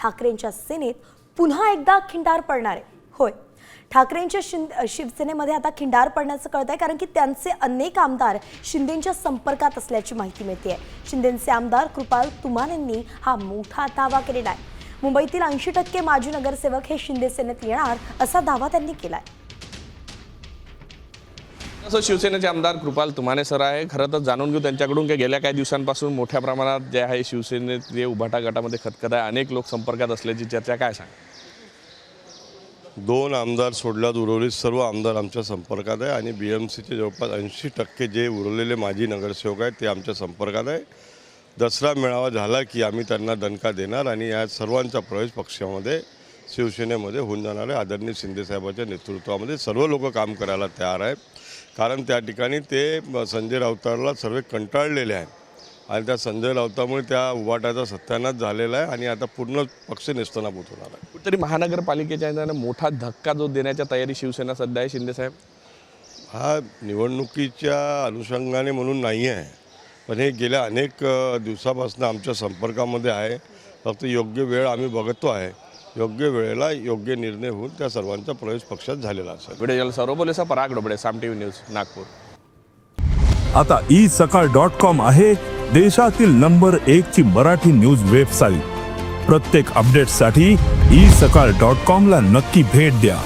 ठाकरेंच्या सेनेत पुन्हा एकदा खिंडार पडणार आहे. होय, ठाकरेंच्या शिवसेनेमध्ये आता खिंडार पडण्याचं कळत आहे, कारण की त्यांचे अनेक आमदार शिंदेंच्या संपर्कात असल्याची माहिती मिळते आहे. शिंदेंचे आमदार कृपाल तुमाने यांनी हा मोठा दावा केलेला आहे. मुंबईतील 80% माजी नगरसेवक हे शिंदे सेनेत येणार असा दावा त्यांनी केलाय. असं शिवसेनेचे आमदार कृपाल तुमाने सर आहे. खरं तर जाणून घेऊ त्यांच्याकडून की गेल्या काही दिवसांपासून मोठ्या प्रमाणात जे आहे शिवसेनेत जे उभाटा गटामध्ये खतखत आहे, अनेक लोक संपर्कात असल्याची चर्चा, काय सांग? 2 आमदार सोडल्यात उर्वरित सर्व आमदार आमच्या संपर्कात आहे आणि BMCचे जवळपास 80% जे उरलेले माजी नगरसेवक आहेत ते आमच्या संपर्कात आहे. दसरा मेळावा झाला की आम्ही त्यांना दणका देणार आणि या सर्वांचा प्रवेश पक्षामध्ये शिवसेनेमध्ये होऊन जाणार आहे. आदरणीय शिंदेसाहेबांच्या नेतृत्वामध्ये सर्व लोक काम करायला तयार आहेत, कारण त्या ठिकाणी ते संजय राऊतांना सर्व कंटाळलेले आहेत आणि त्या संजय राऊतांमुळे त्या उभाटाचा सत्यानाश झालेला आहे आणि आता पूर्ण पक्ष नेस्तनाबूत होणार आहे. कुठेतरी महानगरपालिकेच्या मोठा धक्का जो देण्याच्या तयारी शिवसेना सध्या आहे शिंदेसाहेब? हा निवडणुकीच्या अनुषंगाने म्हणून नाही आहे, पण हे गेल्या अनेक दिवसापासून आमच्या संपर्कामध्ये आहे. फक्त योग्य वेळ आम्ही बघतो आहे, योग्य वेळेला योग्य निर्णय होऊन त्या सर्वांचा प्रवेश पक्षात झालेला असेल. व्हिडिओ सर्वोपलेसा पराग डोबळे, साम TV न्यूज, नागपूर. आता isakal.com आहे देशातील नंबर 1 ची मराठी न्यूज वेबसाईट. प्रत्येक अपडेटसाठी isakal.com ला नक्की भेट द्या.